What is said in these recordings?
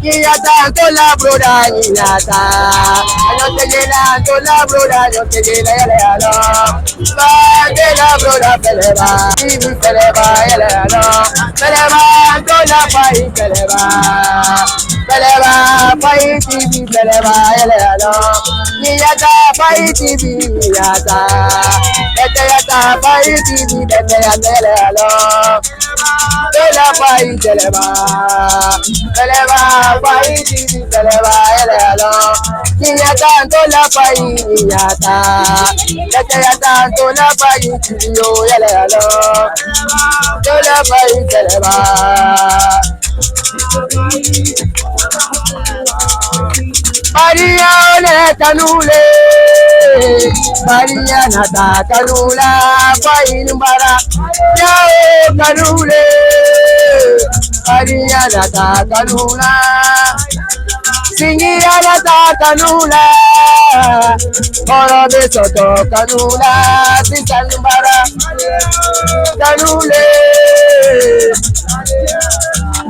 Niñata, tola broda, niñata. No te llena, tola broda, no te llena, ya no. Va, de la broda, peleva. Vivi, peleva, ya no. Peleva, tola país, peleva. Peleva, país, vivi, peleva, ya no. Niñata, país, vivi, niñata. Vete, yata, país, vivi, vete, ya no. Tela país, televa, país, televa, elelo. Niñata, tola país, niñata. Vete ya tanto la país, yo, elelo. Tola país, televa. Maria ole kanule, Maria nata kanula, pain bara, yao kanule, Maria nata kanula, singira nata kanula, oro de soto kanula, sisan bara, kanule,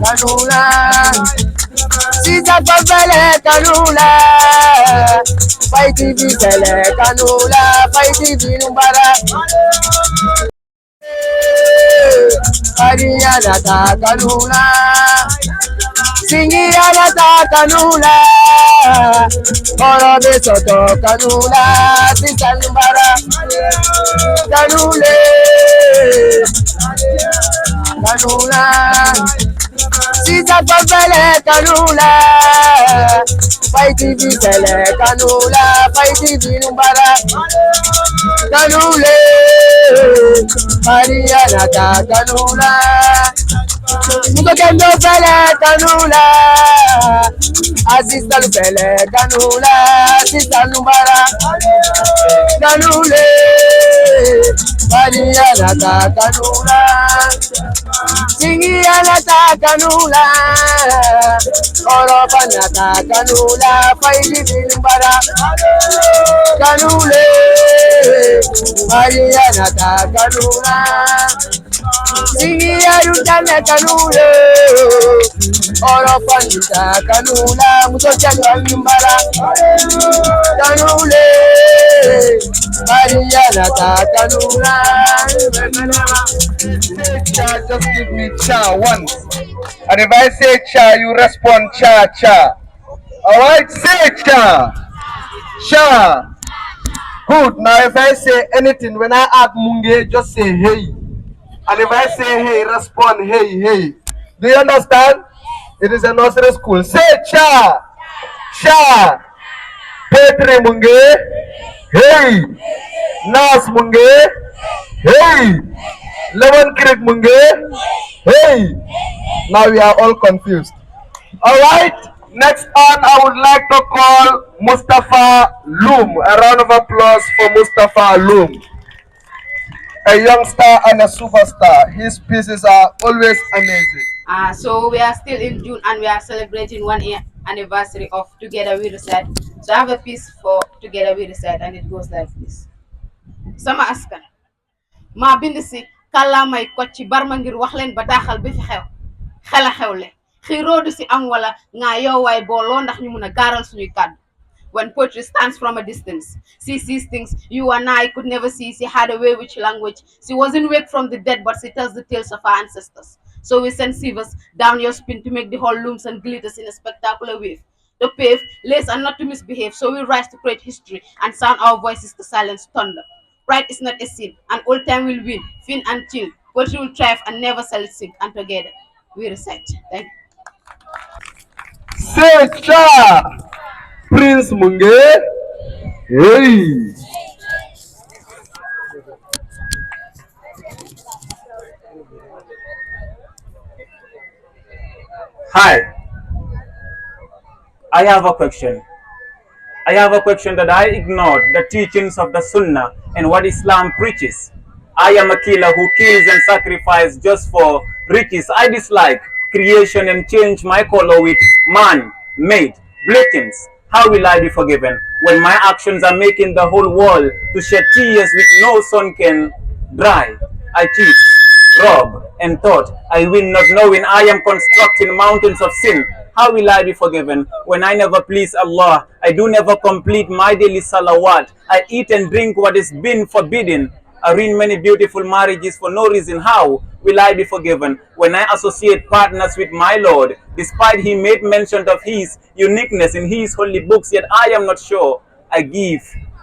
kanula. Sisa papele kanula, fighti bifele kanula, fighti binumbara. Mariana ta kanula, singira ta kanula, oro de soto kanula, sisa numbara, kanule, kanula. Sisa papele kanula, fighti bifele kanula, fighti binumbara, kanule, Mariana ta kanula, muko kendo fele kanula, asista fele kanula, asista numbara, kanule, Mariana ta kanula. Singia nata kanula, oropa nata kanula, paili bimbara, kanule, Maria nata kanula, singia rutane kanule, oropa nata kanula, mutocha bimbara, kanule, Maria nata kanula. Just give me cha once. And if I say cha, you respond cha cha. Alright, say cha. Cha. Good. Now if I say anything, when I add munge, just say hey. And if I say hey, respond hey, hey. Do you understand? It is a nursery school. Say cha. Cha. Petri munge. Hey. Nas munge. Hey. Lemon Creek Munge. Hey! Now we are all confused. Alright, next on I would like to call Mustafa Loom. A round of applause for Mustafa Loom. A youngster and a superstar. His pieces are always amazing. So we are still in June and we are celebrating 1 year anniversary of Together We Reset. So I have a piece for Together We Reset and it goes like this. Sama askan. Ma bind si kàllaamay Kocc Barma ngir wax leen bataaxal bi fi xew xela xewle xiiroo du si am wala ngaa yoowaay booloo ndax ñu mun a gaaral suñuy kàddu. When poetry stands from a distance, she sees things you and I could never see. She had a way with language. She wasn't wake from the dead, but she tells the tales of our ancestors. So we send sievers down your spin to make the whole looms and glitters in a spectacular wave. To pave, lace, and not to misbehave. So we rise to create history and sound our voices to silence thunder. Pride is not a sin. An old time will win, fin and chill. Poetry will thrive and never sell it sick. And together, we recite. Thank you. Say cha! Prince Munge. Hey! Hi, I have a question. I have a question that I ignored the teachings of the Sunnah and what Islam preaches. I am a killer who kills and sacrifices just for riches. I dislike creation and change my color with man-made bleachings. How will I be forgiven when my actions are making the whole world to shed tears which no sun can dry? I cheat, rob, and thought I win, not knowing I am constructing mountains of sin. How will I be forgiven when I never please Allah? I do never complete my daily salawat. I eat and drink what is been forbidden. I ruin many beautiful marriages for no reason. How will I be forgiven when I associate partners with my Lord, despite he made mention of his uniqueness in his holy books, yet I am not sure. I give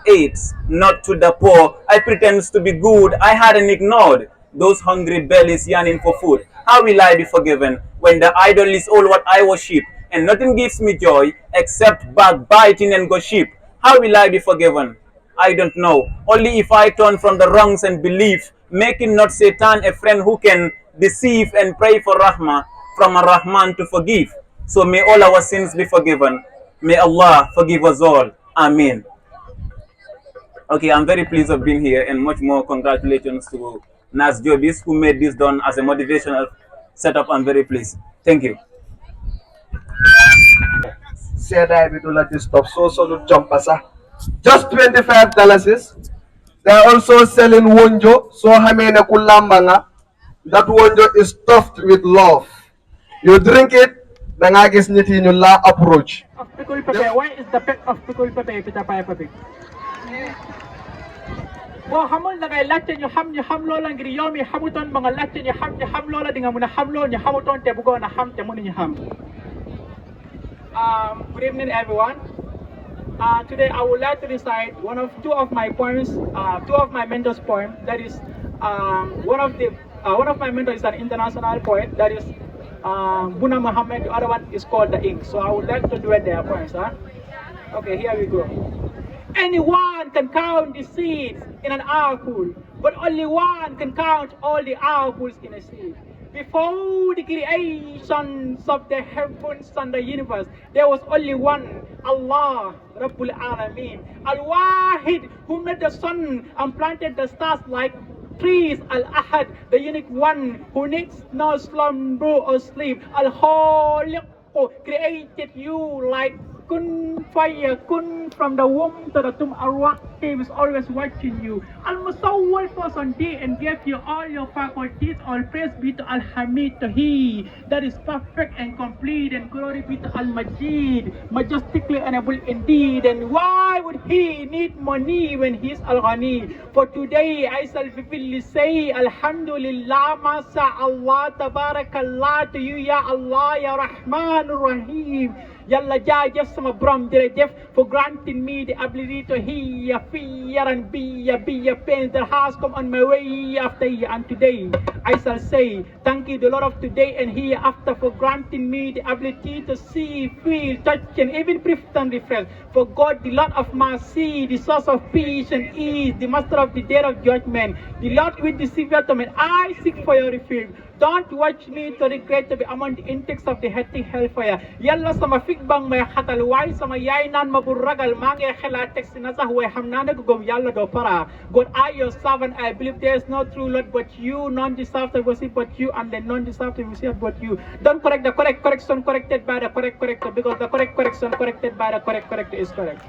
aids not to the poor. I pretend to be good. I hadn't ignored those hungry bellies yearning for food. How will I be forgiven when the idol is all what I worship and nothing gives me joy except backbiting and gossip? How will I be forgiven? I don't know. Only if I turn from the wrongs and believe, making not Satan a friend who can deceive, and pray for Rahmah from a Rahman to forgive. So may all our sins be forgiven. May Allah forgive us all. Amen. Okay, I'm very pleased of being here, and much more congratulations to Nas Jobis who made this done as a motivational setup. I'm very pleased. Thank you. Seda bi du la disturb so solu jumpa sax just $25. They're also selling wonjo so xamee ne ku làmba nga. That wonjo is stuffed with love. You drink it, da ngaa gis nit yi ñu la approach. Of pickle pepper, why is the peck of pickle pepper pita papa big? Boo xamul da ngay laajte ñu xam loola ngir yow mi xamutoon ba nga laajte ñu xam loola di nga mun a xam loolu ñu xamutoon te bëggoon a xam te mënuñu xam. Good evening, everyone. Today I would like to recite two of my poems, two of my mentors' poems. That is, one of my mentors is an international poet. That is Buna Muhammad. The other one is called The Ink. So I would like to duet their poems. Huh? Okay, here we go. Anyone can count the seeds in an apple, but only one can count all the apples in a seed. Before the creations of the heavens and the universe, there was only one, Allah, Rabbul Alameen. Al-Wahid, who made the sun and planted the stars like trees. Al-Ahad, the unique one, who needs no slumber or sleep. Al-Khaliq, created you like kun fire, kun from the womb to the tomb. Ar-Waq is always watching you. Al-Musawwir was on thee and gave you all your faculties. All praise be to Al-Hamid, to He that is perfect and complete, and glory be to Al-Majid, majestically honorable indeed. And why would He need money when He is Al-Ghani? For today I shall vividly say Alhamdulillah, Masa Allah, Tabarakallah to you, Ya Allah, Ya Rahman, Rahim. Yalla jaajëf sama borom jërëjëf for granting me the ability to hear, fear and be a pain that has come on my way after year. And today I shall say thank you the Lord of today and hereafter for granting me the ability to see, feel, touch and even breathe and refresh. For God, the Lord of mercy, the source of peace and ease, the master of the day of judgment, the Lord with the severe torment, I seek for your refuge. Don't watch me to regret to be among the intakes of the heady hellfire. Yalla sama figbang may khatal way sama yainan maburagal mange khela text na sa huwe hamnana gugum yalla do para. God, I your servant, I believe there is no true Lord but you, none deserve to worship but you, and then none deserve to worship but you. Don't correct the correct correction corrected by the correct corrector, because the correct correction corrected by the correct corrector is correct.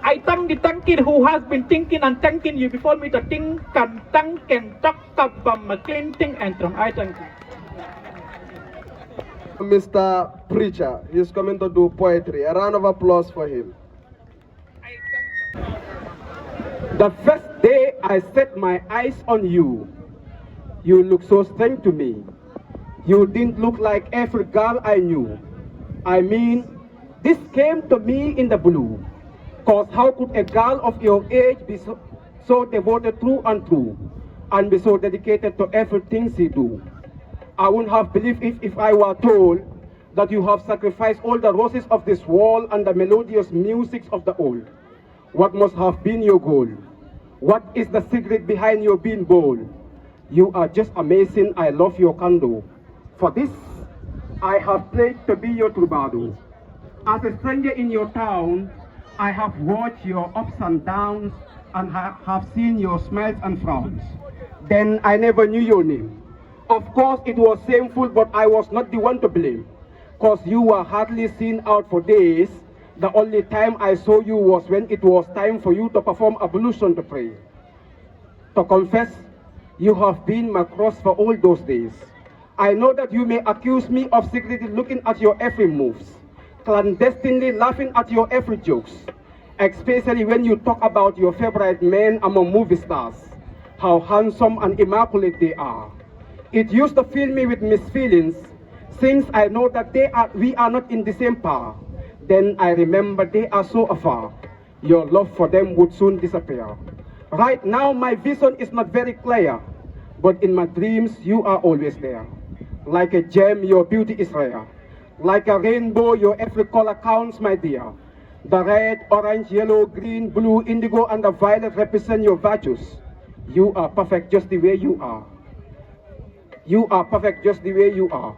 I thank the thanking who has been thinking and thanking you before me to think and thank and talk about my cleansing and from I thank you. Mr. Preacher, he's coming to do poetry. A round of applause for him. The first day I set my eyes on you, you looked so strange to me. You didn't look like every girl I knew. I mean, this came to me in the blue. Cause how could a girl of your age be so devoted true and true, and be so dedicated to everything she do? I wouldn't have believed it if I were told that you have sacrificed all the roses of this world and the melodious music of the old. What must have been your goal? What is the secret behind your being bold? You are just amazing, I love your candor. For this, I have pledged to be your troubadour. As a stranger in your town, I have watched your ups and downs and have seen your smiles and frowns. Then I never knew your name. Of course, it was shameful, but I was not the one to blame. Cause you were hardly seen out for days. The only time I saw you was when it was time for you to perform ablution to pray. To confess, you have been my cross for all those days. I know that you may accuse me of secretly looking at your every moves, clandestinely laughing at your every jokes, especially when you talk about your favorite men among movie stars, how handsome and immaculate they are. It used to fill me with misfeelings, since I know that we are not in the same power. Then I remember they are so afar. Your love for them would soon disappear. Right now, my vision is not very clear, but in my dreams, you are always there. Like a gem, your beauty is rare. Like a rainbow, your every color counts, my dear. The red, orange, yellow, green, blue, indigo, and the violet represent your virtues. You are perfect just the way you are. You are perfect just the way you are.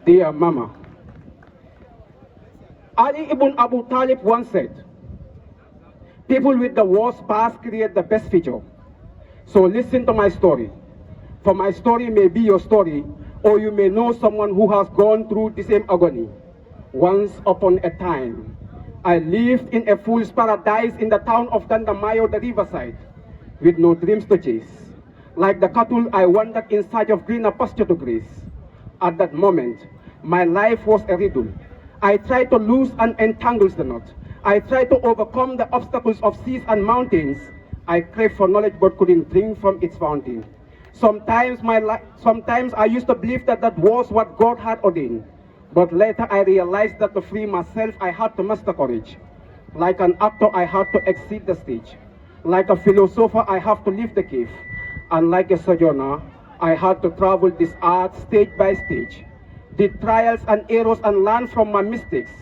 Dear Mama, Ali ibn Abu Talib once said, people with the worst past create the best future. So listen to my story. For my story may be your story, or you may know someone who has gone through the same agony. Once upon a time, I lived in a fool's paradise in the town of Dandamayo, the riverside, with no dreams to chase. Like the cattle, I wandered in search of greener pasture to graze. At that moment, my life was a riddle. I tried to loose and entangle the knot. I tried to overcome the obstacles of seas and mountains. I craved for knowledge but couldn't drink from its fountain. Sometimes I used to believe that that was what God had ordained. But later I realized that to free myself, I had to master courage. Like an actor, I had to exceed the stage. Like a philosopher, I have to leave the cave. And like a sojourner, I had to travel this art stage by stage, did trials and errors and learn from my mistakes.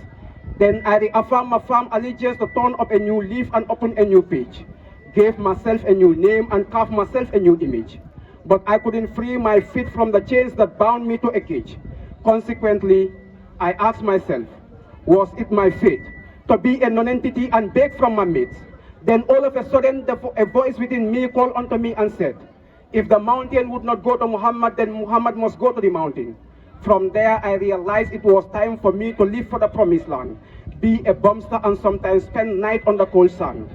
Then I reaffirmed my firm allegiance to turn up a new leaf and open a new page, gave myself a new name and carved myself a new image. But I couldn't free my feet from the chains that bound me to a cage. Consequently, I asked myself, was it my fate to be a non-entity and beg from my mates? Then all of a sudden, a voice within me called unto me and said, if the mountain would not go to Muhammad, then Muhammad must go to the mountain. From there, I realized it was time for me to live for the promised land, be a bumster and sometimes spend night on the cold sun.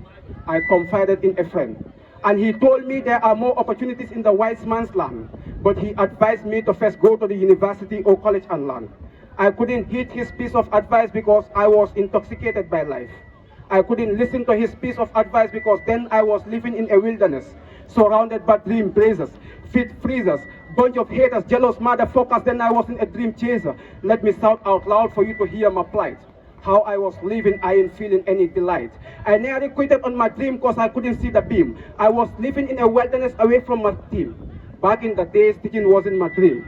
I confided in a friend, and he told me there are more opportunities in the wise man's land, but he advised me to first go to the university or college and learn. I couldn't heed his piece of advice because I was intoxicated by life. I couldn't listen to his piece of advice because then I was living in a wilderness, surrounded by dream blazers, fit freezers, bunch of haters, jealous motherfuckers. Then I wasn't a dream chaser. Let me shout out loud for you to hear my plight. How I was living, I ain't feeling any delight. I nearly quitted on my dream because I couldn't see the beam. I was living in a wilderness away from my team. Back in the days, teaching wasn't my dream,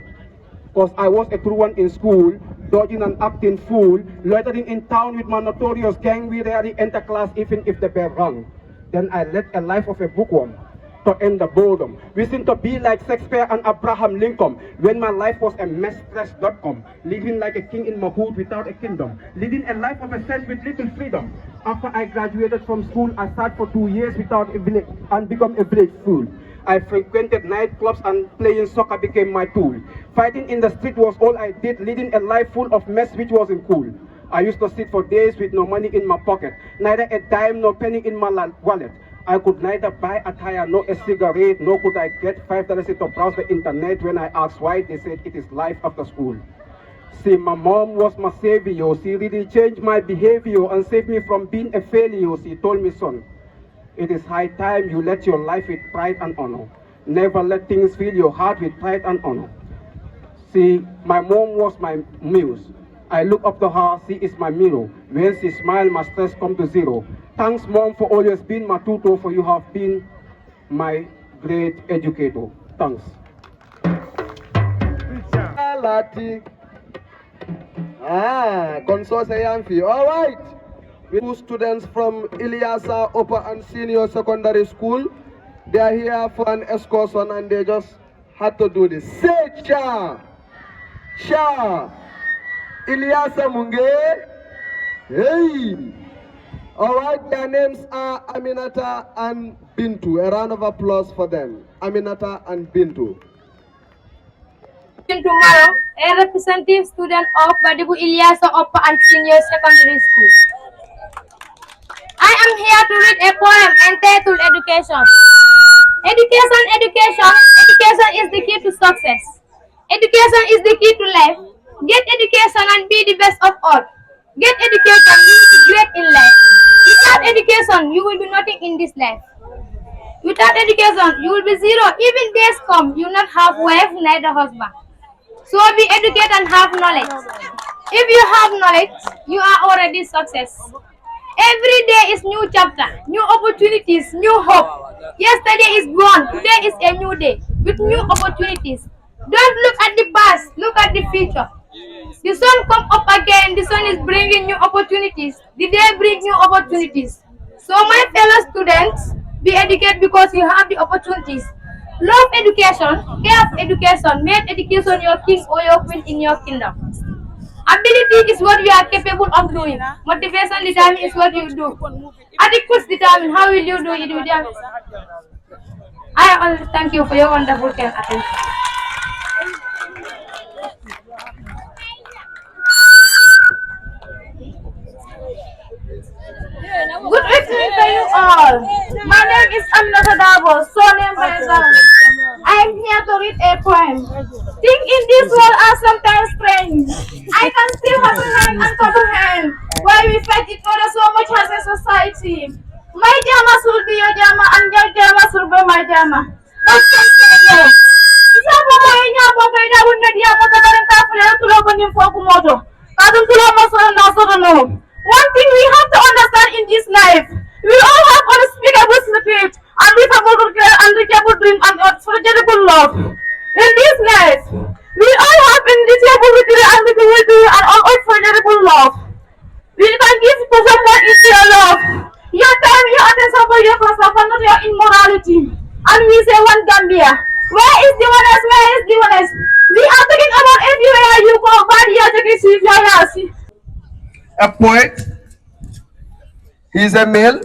because I was a true one in school, dodging and acting fool, loitering in town with my notorious gang. We rarely enter class even if the bell rung. Then I led a life of a bookworm to end the boredom, wishing to be like Shakespeare and Abraham Lincoln, when my life was a messtress.com, living like a king in my hood without a kingdom, leading a life of a sense with little freedom. After I graduated from school, I sat for 2 years without a village and become a village fool. I frequented nightclubs and playing soccer became my tool. Fighting in the street was all I did, leading a life full of mess which wasn't cool. I used to sit for days with no money in my pocket, neither a dime nor penny in my wallet. I could neither buy a tire nor a cigarette, nor could I get $5 to browse the internet. When I asked why, they said it is life after school. See, my mom was my savior. She really changed my behavior and saved me from being a failure. She told me, son, it is high time you let your life with pride and honor. Never let things fill your heart with pride and honor. See, my mom was my muse. I look up to her, she is my mirror. When she smiles, my stress comes to zero. Thanks, Mom, for always being my tutor, for you have been my great educator. Thanks. All right. Two students from Ilyasa Upper and Senior Secondary School. They are here for an excursion and they just had to do this. Say Cha! Cha! Ilyasa Munge! Hey! Alright, their names are Aminata and Bintu. A round of applause for them. Aminata and Bintu. Tomorrow, a representative student of Badibu Ilyasa Upper and Senior Secondary School. I am here to read a poem entitled Education. Education, education, education is the key to success. Education is the key to life. Get education and be the best of all. Get education, you will be great in life. Without education, you will be nothing in this life. Without education, you will be zero. Even days come, you will not have wife, neither husband. So be educated and have knowledge. If you have knowledge, you are already success. Every day is new chapter, new opportunities, new hope. Yesterday is gone, today is a new day with new opportunities. Don't look at the past, look at the future. The sun come up again, the sun is bringing new opportunities. The day brings new opportunities. So my fellow students, be educated because you have the opportunities. Love education, care of education, make education your king or your queen in your kingdom. Ability is what you are capable of doing. Motivation determines what you do. Adequacy determines how will you do it with your. I also thank you for your wonderful kind attention. Good evening to you all. My name is Aminata Dabo, surname by Zami. I am here to read a poem. Things in this world are sometimes strange. I can still hold hand and cover hand while we fight each other so much as a society. My jama should be your jama and your jama should be my jama. That's something. Isa po mo inya po kayo na wala diya mo tagarang kafre tulo ko niyo po kumoto. Kadang tulo mo sa no. One thing we have to understand in this life, we all have unspeakable spirit, unreachable care, unreachable dream, and unforgettable love. In this life, we all have indescribable care, unreachable dream, and unforgettable love. We can give to someone is your love. Your time, your attention for your personal, not your immorality. And we say one Gambia. Where is the honest? Where is the honest? We are talking about everywhere you go, but you are taking seriously. A poet, he's a male,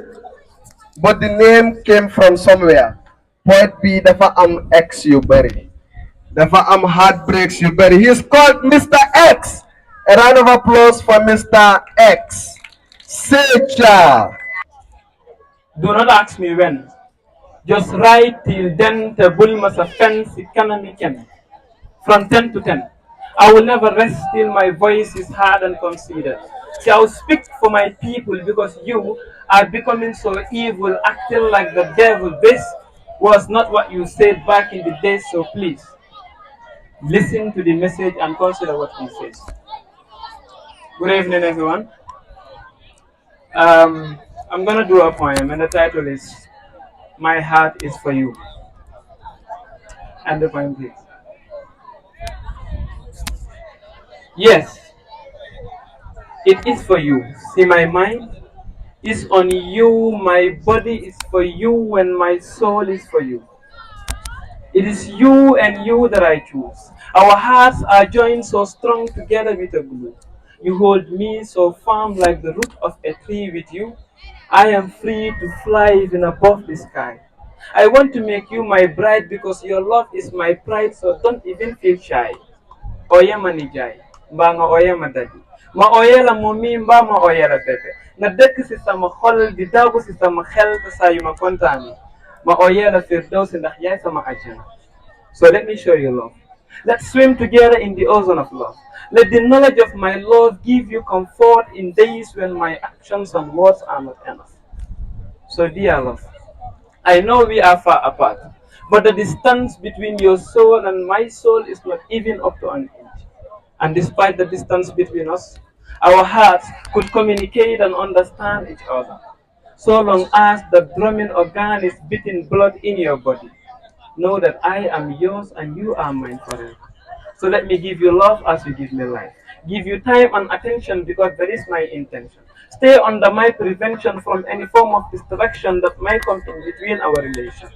but the name came from somewhere. Poet B, dafa am X you bury. Dafa am heartbreaks you bury. He's called Mr. X. A round of applause for Mr. X. Secha. Do not ask me when. Just write till then the bull must offense economic from 10 to 10. I will never rest till my voice is heard and considered. See, I will speak for my people because you are becoming so evil, acting like the devil. This was not what you said back in the day, so please listen to the message and consider what he says. Good evening, everyone. I'm going to do a poem, and the title is My Heart is for You. And the poem, please. Yes, it is for you. See, my mind is on you, my body is for you, and my soul is for you. It is you and you that I choose. Our hearts are joined so strong together with a glue. You hold me so firm like the root of a tree with you. I am free to fly even above the sky. I want to make you my bride because your love is my pride, so don't even feel shy. Oya manijay, mba nga oya madadi. Ma oya la mumi mba ma oya la bebe. Na dëkk si sama xol di dagu si sama xel te saa yu ma kontaane. Ma oya la firdaus ndax yaay sama ajjana. So let me show you love. Let's swim together in the ocean of love. Let the knowledge of my love give you comfort in days when my actions and words are not enough. So dear love, I know we are far apart, but the distance between your soul and my soul is not even up to an inch. And despite the distance between us, our hearts could communicate and understand each other. So long as the drumming organ is beating blood in your body, know that I am yours and you are mine forever. So let me give you love as you give me life. Give you time and attention because that is my intention. Stay under my prevention from any form of distraction that might come in between our relation.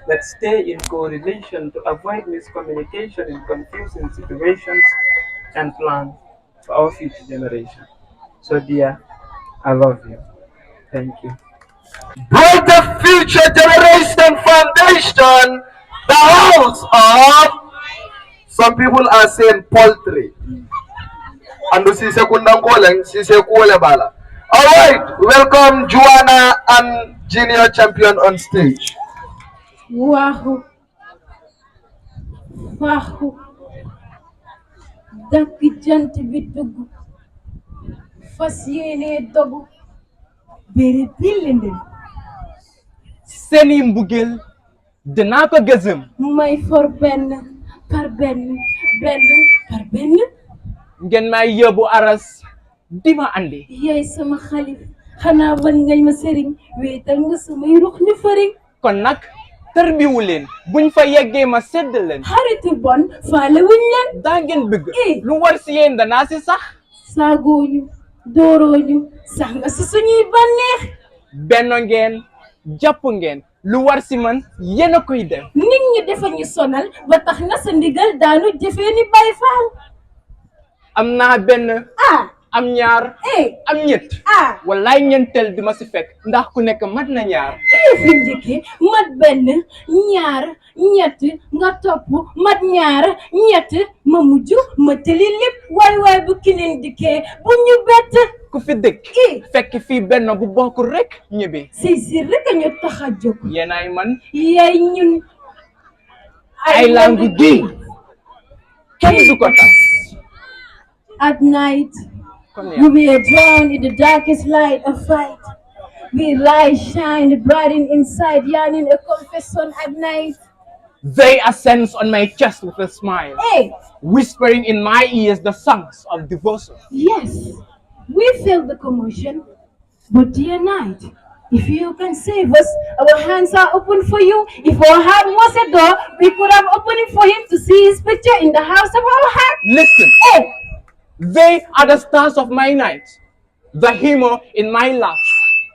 Let's stay in correlation to avoid miscommunication in confusing situations and plan for our future generation. So dear, I love you. Thank you. Build the future generation foundation, the house of, some people are saying poultry. And this is a kundangolang, this is a bala. Alright, welcome Joanna and Junior Champion on stage. waaxu faaxu dakk jant bi dugg fas yéene dogu béré billindi seeni mbugeel dinaa ko gëzëm may for benn par benn benn par benn ngeen may yóbbu aras di ma andi yaay sama xalif xanaa ban ngay ma sëriñ wéetal nga samay rux ñu fëriñ kon nag tërbiwu leen buñ fa yeggee ma sedd leen xaritu bon faale wuñ leen daa ngeen bëgg Eh. lu war si yéen danaa si sax saagooñu doorooñu sax nga si suñuy bànneex benn ngeen jàpp ngeen lu war si man yéen a koy def nit ñi defa ñu sonal ba tax na sa ndigal daanu jëfee ni bay faal am naa benn ah am ñaar am ñett ah wallaay ñeenteel di ma si fekk ndax ku nekk mat na ñaar fi njëkkee mat benn ñaar ñett nga topp mat ñaar ñett ma mujj ma tëli lépp waay bu kineen dikkee bu ñu bett ku fi dëkk fekk fii benn bu bokkul rek ñibbi si rek a ñu tax a jóg yéenaay man yaay ñun ay langu gi kenn du ko tas at night we are drowned in the darkest light of fight. We light shine, brighten inside, yearning a confession at night. They ascend on my chest with a smile, Hey, whispering in my ears the songs of devotion. yes, we feel the commotion, but dear night, if you can save us, our hands are open for you. If our heart was a door, we could have opened it for him to see his picture in the house of our heart. Listen, Hey, they are the stars of my night, the humor in my laugh,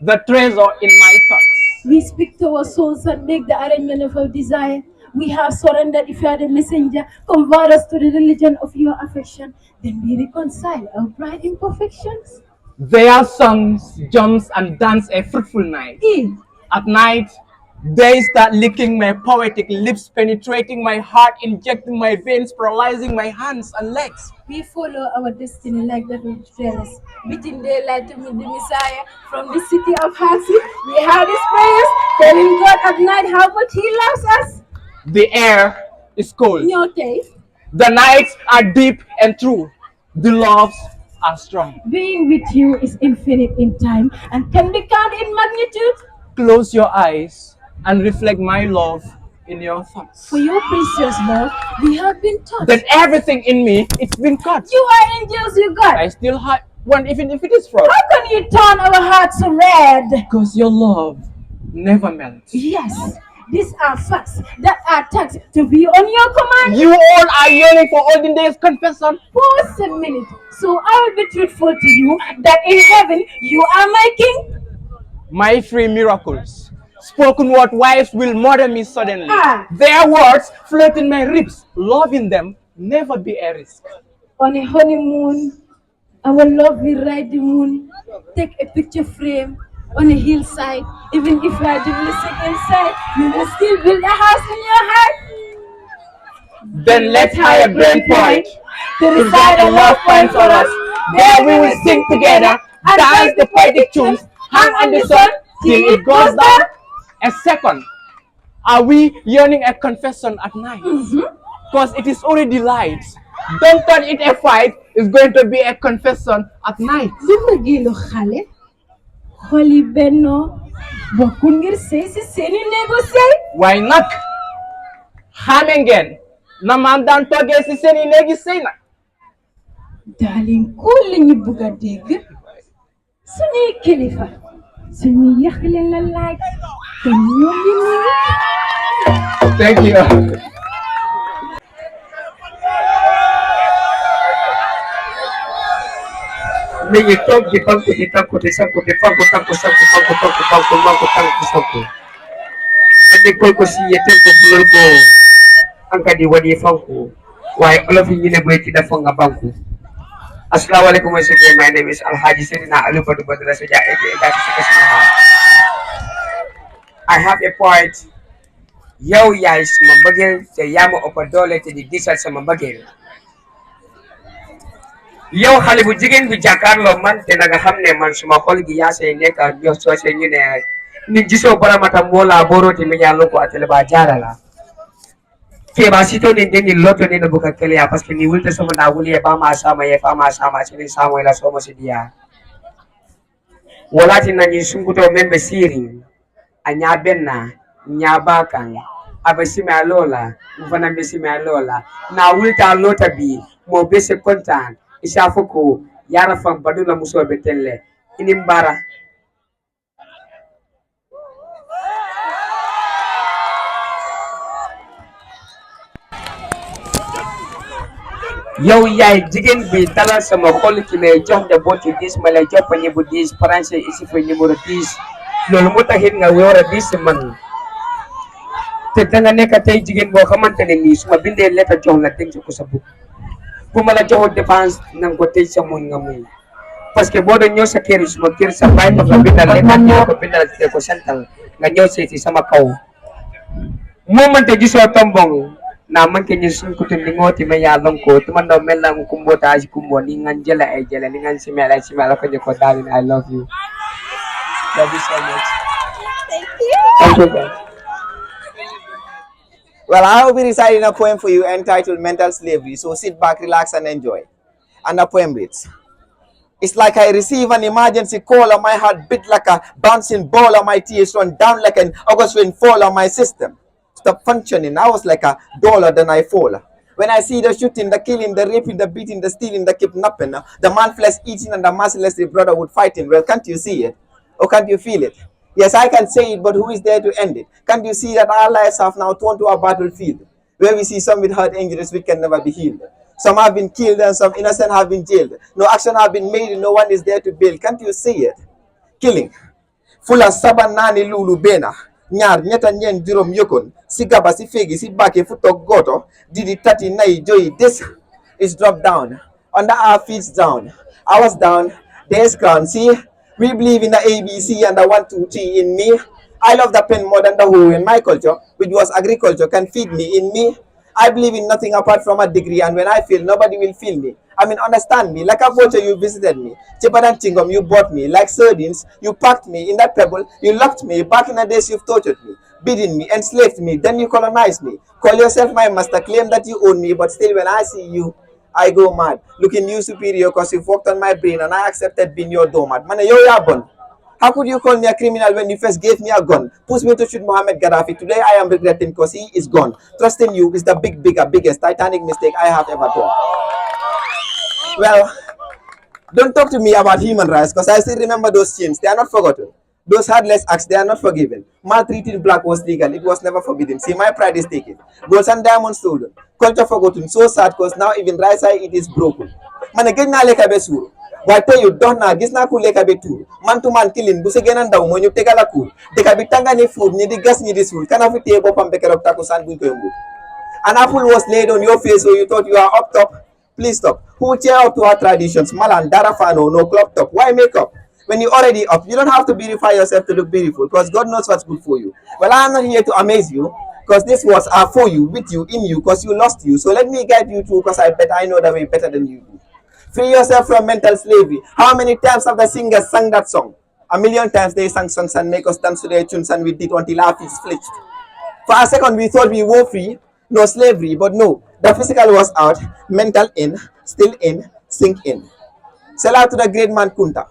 the treasure in my thoughts. we speak to our souls and make the arrangement of our desire. We have surrendered. If you are the messenger, convert us to the religion of your affection. Then we reconcile our pride imperfections. Their songs, jumps, and dance a fruitful night. At night, they start licking my poetic lips, penetrating my heart, injecting my veins, paralyzing my hands and legs. We follow our destiny like the trailers, beating daylight to meet the Messiah from the city of hearts. We have his prayers, telling God at night how much he loves us. The air is cold. Your taste. The nights are deep and true. The loves are strong. Being with you is infinite in time and can be counted in magnitude. Close your eyes and reflect my love in your thoughts. For your precious love, we have been taught. Then everything in me, it's been cut. You are angels, you God. I still have one, even if it is fraud. How can you turn our hearts red? Because your love never melts. Yes, these are facts that are taxed to be on your command. You all are yearning for olden days confession. Pause a minute, so I will be truthful to you that in heaven you are my king. My three miracles. Spoken word wives will murder me suddenly. Their words float in my ribs. Loving them never be a risk. On a honeymoon, our love will ride the moon. Take a picture frame on a hillside. Even if you are deeply sick inside, you will still build a house in your heart. Then let's hire a brain point to reside a love point for us. There we will sing together, dance the poetic tunes, hang on the sun till it goes down. A second, are we yearning a confession at night? Because it is already light. Don't turn it a fight. It's going to be a confession at night. Why not? Hamengen. Naman dan toge si seni negi sena. Darling, cool in you buga dig. Sunny kilifa. Sunny yahlin la like. Thank you. Nigga talk the banco di tanko di sanko di banco tanko sanko banco tanko banco banco tanko sanko. Mende ko si yetempo fulor ko anka di wadi fanko. Why all of you ne boy ti dafa nga banko. Assalamu alaikum my name is Alhaji Serina Alubadu Badra Saja I have a point. Yow yaay sama mbëggeel te yaa ma ëpp doole te di diisal sama mbëggeel. Yow xale bu jigéen bi jàkkaarloo man te na nga xam ne man suma xol gi yaa say nekk ñoo soo see ñu ne ni jiso bara mata mola boro ti mi yalo ko atele ba jara la ke ba sito ni dengi loto ni buka kele ya paske ni wulte so na wuli ba ma sama ye fa ma sama sini sama ila so mo sidia wala tin na ni sunguto membe siri anya benna nya bakan abasimi alola mfana besimi alola na wulta lota bi mo bese kontan ishafuko yara fam badula muso betelle inimbara yow yaay jigen bi talal sama xol ki may jox de boti 10 ma lay jox fa ñebu 10 français ici fa numéro 10 lolu mo taxit nga wara 10 man te da nga nek tay jigen bo xamantene ni suma bindé lettre jox la denc ko sa bu bu ma la joxo dépense nang ko tej sa muñ nga muñ parce que bo do ñew sa kër suma kër sa bay ko fa bindal lettre ñu ko bindal te ko santal nga ñew seeti sama kaw mo man te giso tombong na man ke ñu sun ko te ngoti me ya lon ko to man do mel na kumbo ta ji kumbo ni ngan jela ay jela ni ngan simela simela ko ko dalin I love you so much thank you guys. Well, I will be reciting a poem for you entitled Mental Slavery, so sit back, relax, and enjoy. And the poem reads, it's like I receive an emergency call on my heart, beat like a bouncing ball on my tears, run down like an August rain fall on my system. Stop functioning, I was like a dollar, then I fall. When I see the shooting, the killing, the raping, the beating, the stealing, the kidnapping, the man flesh eating and the merciless brotherhood fighting, well, can't you see it? Or can't you feel it? Yes, I can say it, but who is there to end it? Can't you see that our lives have now turned to a battlefield where we see some with heart injuries which can never be healed? Some have been killed and some innocent have been jailed. No action have been made and no one is there to bail. Can't you see it? Killing. Fula saba nani lulu bena. Nyar nyeta nyen jurom yokon. Si gaba si fegi si bake futo goto. Didi tati nai joy. This is dropped down. Under our feet down. I was down. There's ground. See? We believe in the ABC and the 1, 2, 3 in me. I love the pen more than the hoe in my culture, which was agriculture, can feed me in me. I believe in nothing apart from a degree, and when I feel, nobody will feel me. I mean, understand me. Like a vulture, you visited me. Chipadan Tingom, you bought me. Like sardines, you packed me in that pebble. You locked me. Back in the days, you've tortured me, beaten me, enslaved me. Then you colonized me. Call yourself my master, claim that you own me, but still, when I see you, I go mad. Looking you superior because you've worked on my brain and I accepted being your doormat. Man, you're yabon. How could you call me a criminal when you first gave me a gun? Pushed me to shoot Mohammed Gaddafi. Today I am regretting because he is gone. Trusting you is the biggest Titanic mistake I have ever done. Well, don't talk to me about human rights because I still remember those sins. They are not forgotten. Those heartless acts, they are not forgiven. Maltreating black was legal. It was never forbidden. See, my pride is taken. Golds and diamonds stolen. Culture forgotten. So sad because now even rice I eat is broken. Man, again, na leka besuru. But I tell you, don't na gis na ku leka betu. Man to man killing. Buse genan daw mo nyo tega la ku. Deka bitanga ni food, ni di gas ni di sul. Kana fi tebo pambeke rok taku san buin ko yung. An apple was laid on your face so you thought you are up top. Please stop. Who tear up to our traditions? Malan, Darafano, no crop top. Why makeup? When you're already up, you don't have to beautify yourself to look beautiful because God knows what's good for you. Well, I'm not here to amaze you because this was for you, with you, in you, because you lost you. So let me guide you through because I bet I know the way better than you do. Free yourself from mental slavery. How many times have the singers sung that song? A million times they sang songs and make us dance to their tunes and we did until our feet flinched. For a second, we thought we were free, no slavery, but no. The physical was out, mental in, still in, sink in. Sell out to the great man Kunta.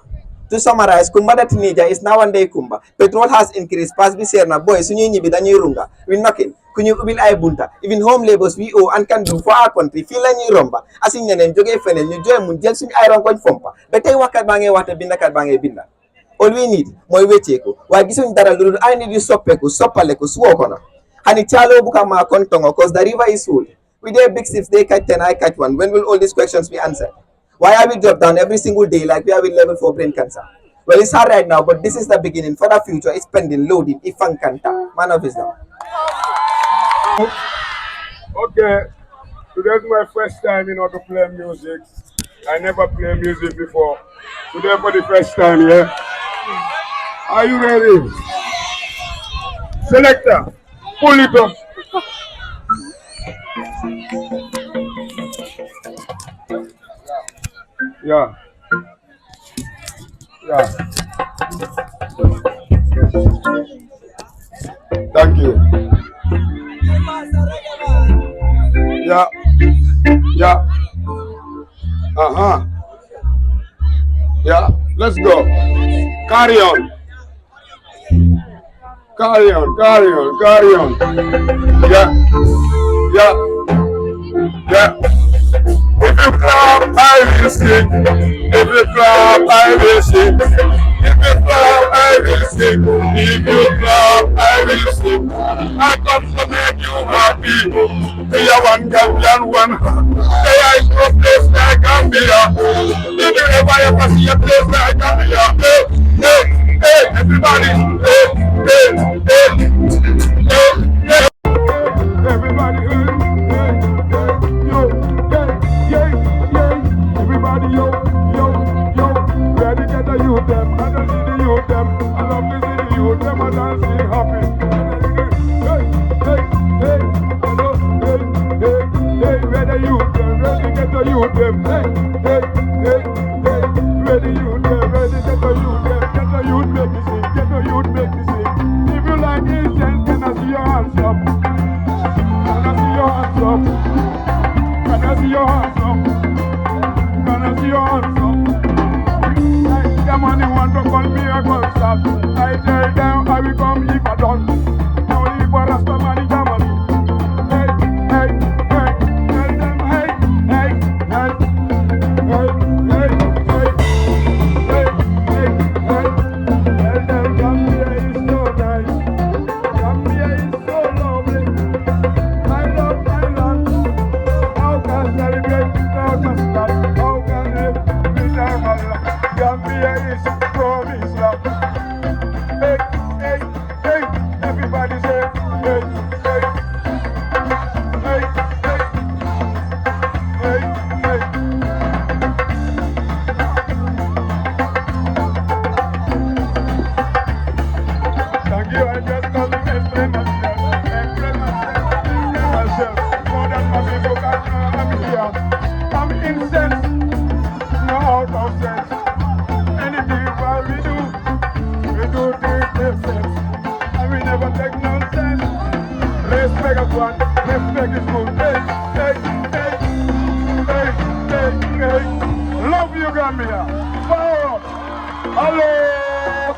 To summarize, Kumba the teenager is now one day Kumba. Petrol has increased, past Biserna, boy, Sunyi Nibi, Danyi Runga. We're knocking. Kunyu Ubil Ay Bunta. Even home labors we owe and can do for our country. Feel any rumba. As in Yen, Joge Fenen, you join Munjel Sun Iron Coin Fompa. But I wakat bange water binda kat bange binda. All we need, Moy Wecheko. Why Gisun Daraluru, I need you sopeko, sopaleko, swokona. And it's chalo buka ma kontongo, cause the river is full. We dare big six, they catch 10, I catch one. When will all these questions be answered? Why are we dropped down every single day like we are with level 4 brain cancer? Well, it's hard right now, but this is the beginning. For the future, it's pending, loading, ifan kanta. Man of wisdom. Okay, today's my first time, to play music. I never played music before. Today for the first time, yeah? Are you ready? Selector, pull it up. Yeah. Yeah. Yeah. Yeah. Let's go. Carry on. Carry on. Carry on. Carry on. Yeah. Yeah. Yeah. If you clap, I will sing. If you clap, I will sing. If you clap, I will sing. If you clap, I will sing. I come to make you happy. We are one Gambian, one. Say I go place like Gambia. Did you ever see a place like Gambia? Hey, hey, hey, everybody. Hey, hey, hey, hey, hey. Everybody, yo, everybody, yo, ready get the youth them, I don't see the youth them, I love to see the youth them, I dancing happy. Hey, where the youth them, ready get the youth them, ready youth them, ready get the youth them, get the youth make me sing, get the youth make me sing. If you like incense, can I see your hands up? Can I see your hands up? Can I see your hands up? Can I see your hands up? Like the money want to call me a concert. I tell them I will come if I don't. Only for us the money, the money. Hey, hey, hey, tell them hey, hey, hey, hey, hey, hey, hey, hey. Tell them Gambia is so nice. Gambia is so lovely. I love my land. How can celebrate without a start? How can live without a love? Gambia is promised love. Hey, hey, hey, everybody say, hey, hey, hey, hey, hey, hey. Thank you, I just come to explain myself, more than my people can I'm here. I'm incensed, no out of sense. Anything what we do things make sense. And we never take nonsense. Respect is one, respect is good. Hey, hey, hey, hey, hey, hey. Love you, Gambia. Forward. Hello,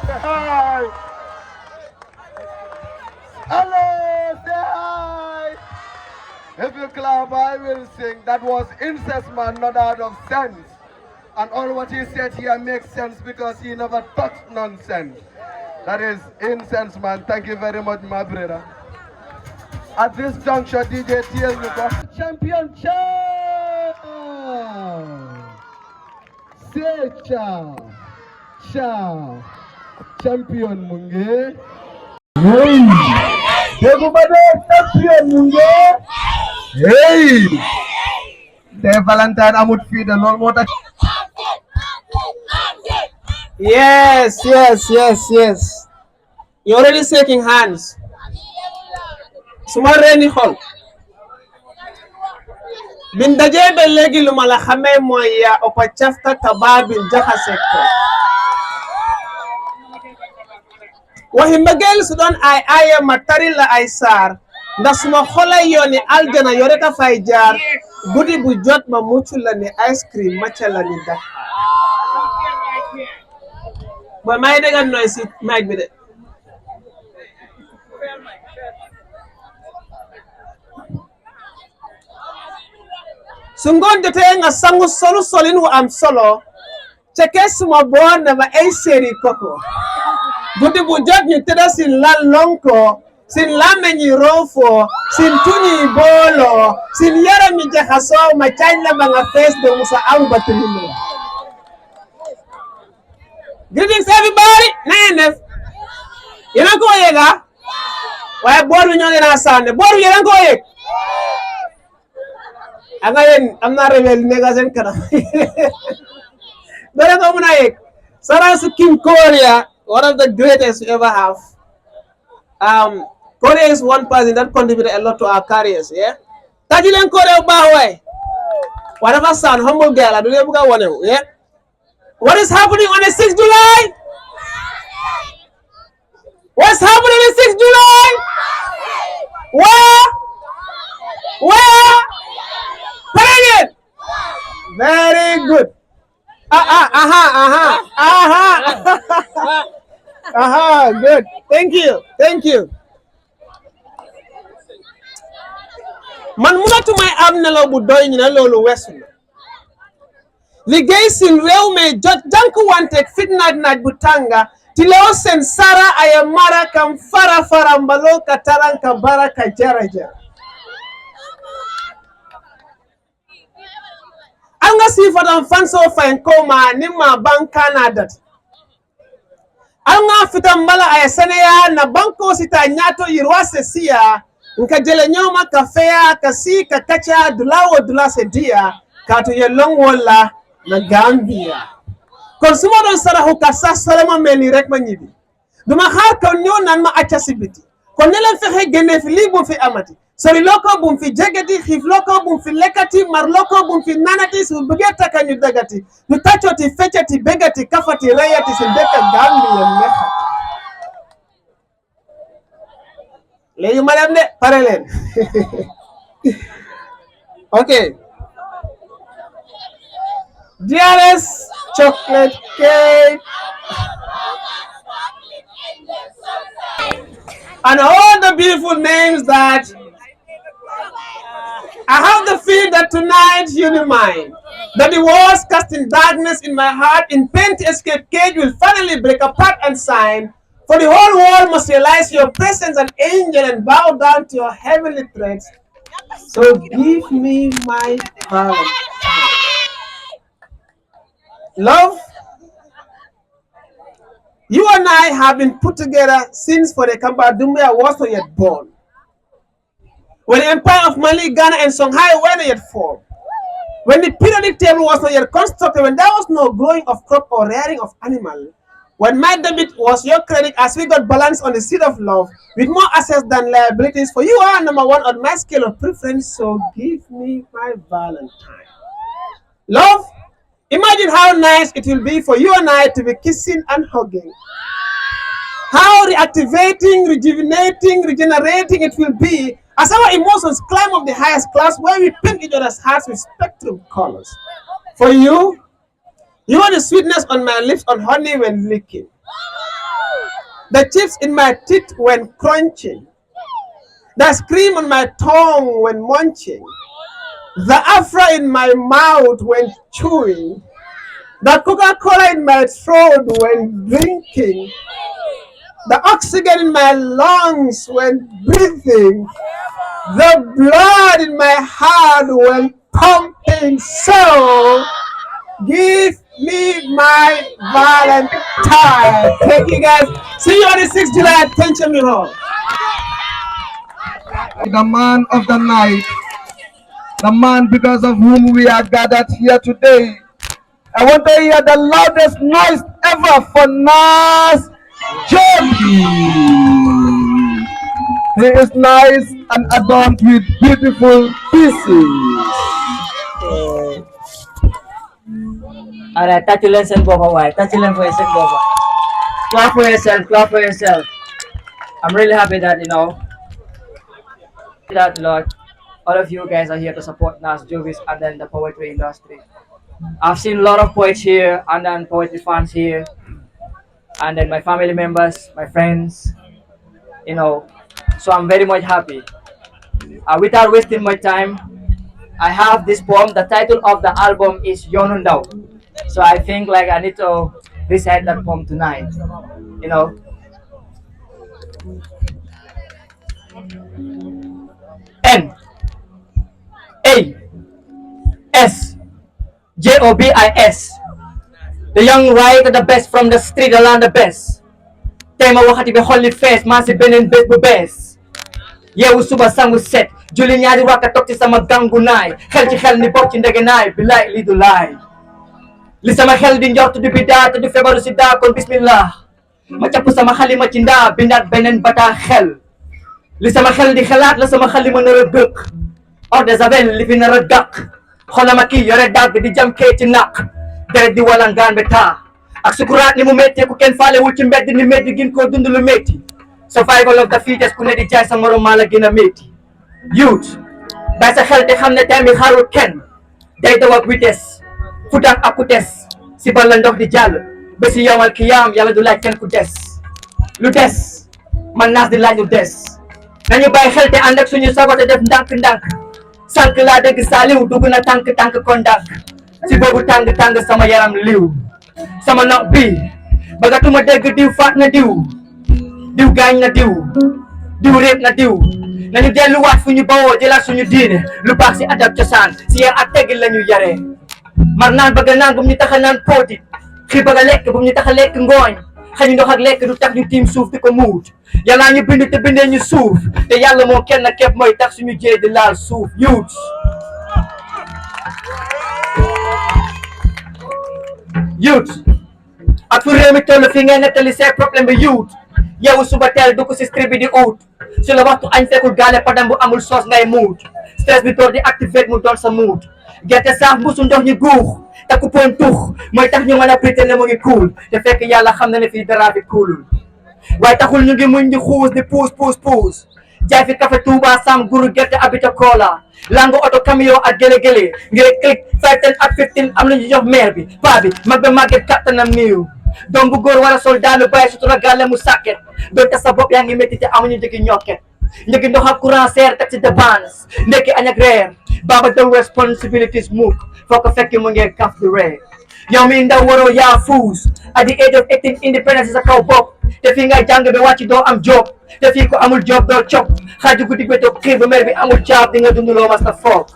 say hi. Hello, say hi. If you clap, I will sing. That was incest man, not out of sense. And all what he said here makes sense because he never touched nonsense. That is incense man. Thank you very much, my brother. At this juncture, DJ TL me champion say cha champion munge. Hey, everybody champion munge. Hey, the Valentine Amut feed the Lord water. Yes, yes, yes, yes. You're already shaking hands. Sumareni hol. Bin dajebe legi lumala khame moya opachafta tababin jaha sector. Wahimbagel sudan ay aya matarila ay sar. Ndasuma khola yoni aljana yoreta fayjar. Gudi bujot ma muchula ni ice cream machala ni da. Boy, my nigga noise it might be there. Sungon de tenga sangu solo solin wa am solo. Cheke suma bon na ma ay seri koko. Gudi bujot ni teda sin la lonko. Sin lame ni rofo. Sin tuni bolo. Sin yara mi jahaso ma chanya banga face do musa au batulimo. Greetings everybody. Nene. Yana ko yega? Why board we nyonge na sande? Board yana ko yeg? I'm not rebel niggas and kana. But I'm not yeg. Sarah Kim Korea, one of the greatest we ever have. Korea is one person that contributed a lot to our careers, yeah? Tajilen Korea Bahway. Whatever son, humble girl, I do you one, yeah? What is happening on the 6th July? What's happening on the 6th July? Where? Where? Parade! Good. Thank you. Thank you. Man mënatumay am nelaw bu doy ñu ne loolu weesu na liggéey sin réew mi jot jànkuwanteeg fitnaak naaj bu tànga ti loo seen sara aya mara kam fara fara mbaloo ka taranka baraka jara jara anga sifatam fanso fayin koma nima bankana dati anga fitam mbala aya seneya na banko sita nyato yirwase siya nka jele nyoma kafea kasi kakacha dulawo dulase dia katu yelong wala na Gambia kon suma don sarahu kasa salama meli rek ma ñibi duma xaar ko ñoo nan ma acca ci biti kon ne leen fexe génne fi lii bu fi amati sori loko bu fi jegati xiif loko bu fi lekkati mar loko bu fi nanati su bëggee taka ñu dagati ñu taccoti feccati begati kafati rayati si dëkk Gambia nexa léegi ma dem de pare leen ok dearest chocolate cake and all the beautiful names that I have the feeling that tonight you'll be mine. That the walls casting darkness in my heart in pain to escape cage will finally break apart and sign. For the whole world must realize your presence an angel and bow down to your heavenly threats. So give me my Valentine. Love, you and I have been put together since for the Kambadumia was not yet born. When the empire of Mali, Ghana, and Songhai were not yet formed. When the periodic table was not yet constructed, when there was no growing of crop or rearing of animal. When my debit was your credit as we got balance on the seat of love with more assets than liabilities, for you are number one on my scale of preference, so give me my Valentine. Love, imagine how nice it will be for you and I to be kissing and hugging. How reactivating, rejuvenating, regenerating it will be as our emotions climb up the highest class where we paint each other's hearts with spectrum colors. For you, you are the sweetness on my lips on honey when licking. The chips in my teeth when crunching. The scream on my tongue when munching. The afro in my mouth when chewing. The Coca-Cola in my throat when drinking. The oxygen in my lungs when breathing. The blood in my heart when pumping. So, give me my Valentine. Thank you guys. See you on the 6th July at Tension Hall. The man of the night, the man because of whom we are gathered here today. I want to hear the loudest noise ever for Nas Jobis. He is nice and adorned with beautiful pieces. Alright, touch your lesson, Boba. Why? Touch your lesson for yourself, Boba. Clap for yourself, clap for yourself. I'm really happy that, that, Lord, all of you guys are here to support Nas Jobis and then the poetry industry. I've seen a lot of poets here and then poetry fans here, and then my family members, my friends, so I'm very much happy. Without wasting my time, I have this poem. The title of the album is Yonundao. So I think like I need to recite that poem tonight. N-A-S-J-O-B-I-S. The young writer, the best from the street, the land the best. Tema wakati be holy face, masi benen best bu best. Yewu suba sangu set, juli ñaari waka tok ci sama gangu naay, xel ci xel ni bok ci ndege naay, billaay li du laay. Li sama xel di njort du bidaa te du febaru si daa kon bismillah. Ma capp sama xalima ci ndaa bindaat beneen bataa xel. Li sama xel di xalaat la sama xalima nar a dëkk. Or de Javel li fi nar a dàq. Xolama kii yore dàgg di jam kee ci naq. Deret di walangaan be taa. Ak sukuraat ni mu méttee ku kenn faale wu ci mbedd ni métti gin koo dund lu métti. Survival of the fittest ku ne di jaay sa morom maa la gën a métti. Youth bay sa xel te xam ne tey mi xaarul kenn. Day daw ak vitesse. Futaan ak ku des. Si bal la ndox di jàll. Ba si yowal kiyaam yàlla du laaj kenn ku des. lu des man naas di laaj lu des nañu bàyyi xel te ànd ak suñu sago te def ndànk-ndànk sànq laa dégg saaliw dugg na tànk kon ndànk si boobu tàng sama yaram liw sama nopp bi bëggatuma dégg diw faat na diw gaañ na diw réeb na diw nañu delluwaat fu ñu bawoo jëlaat suñu diine lu baax si adab cosaan si yar ak teggin la ñu yaree mar naan bëgg naan bu mu ñu tax a naan póoti xii bëgg a lekk bu mu ñu tax a lekk ngooñ xañu ndox ak lekk du tax ñu tiim suuf di ko muut yàllaa ñu bind te bindee ñu suuf te yàlla moo kenn képp mooy tax suñu jee di laal suuf yuut ak fu réew mi toll fii ngay nettali seen problème bi yuut yow suba teel du ko si street bi di ut su la waxtu añ fekkul gaale padam bu amul soos ngay muut stress bi door di activate mu doon sa muut gerte saaf mbuusu ndox ñu guux te ku poon tux mooy tax ñu mën a prité ne mu ngi cool te fekk yàlla xam na ne fii dara bi coolul waaye taxul ñu ngi muñ di xuus di puus jaay fi café Touba Sam guru gerte abita cola lango oto camion ak gélé ngir click 5 10 ak 15 am nañu jox maire bi paa bi mag ba màgget kattanam niiw doom bu góor wala soldat lu bàyyi sutura gàlle mu sàkket doonte sa bopp yaa ngi métti te amuñu njëgi ñokket njëgi ndox ak courant seer taxi de bans ndekki añ ak reer baba the responsibilities mukk foo ko fekki mu ngee kaf di ree yow mi ndaw waroo yaa fuus at the age of 18 independence sa kaw bopp te fii ngay jàng ba wàcc doo am job te fii ko amul job doo cop xaaju guddi ba toog xiir ba mer bi amul caab di nga dund loo mas ta foog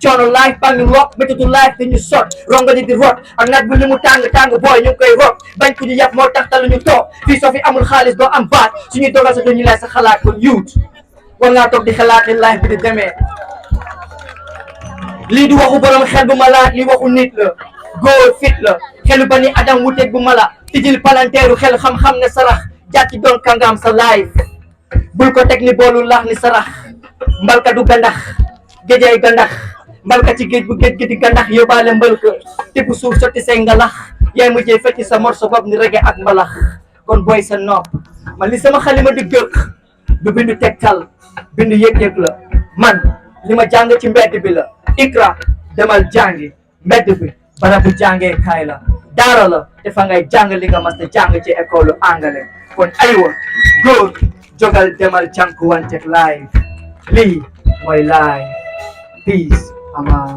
coono life baa ngi rock méttitu life dañu sot rongo di rot ak naaj bu li mu tàng booy ñu ngi koy rot bañ ku ñu yàpp moo tax talu ñu toog fii soo fi amul xaalis doo am baat suñuy dogal sa duñu lay sa xalaat kon youth war ngaa toog di xalaat ni life bi di demee lii di waxu borom xel bu malaat lii waxu nit la góor fit la xelu ba ni adam wuteeg bu mala tijil palanteeru xel xam-xam ne sarax jàcci doon kàngam sa life bul ko teg ni boolu laax ni sarax mbalka du gandax géejay gandax mbalka ci géej bu géej gi di gandax yóbbaale mbalka tibb suuf sotti say ngalax yaay mujjee fecci sa morso bopp ni rege ak mbalax kon booy sa nopp man li sama xalima di gëq du bindu tegtal bindu yëg-yëg la man li ma jàng ci mbedd bi la ikra demal jàngi mbedd bi barabu jàngee kaay la daara la te fa ngay jàng li nga mas a jàng ci école anglais kon aywa góor jógal demal jànkuwanteeg live lii mooy live peace ama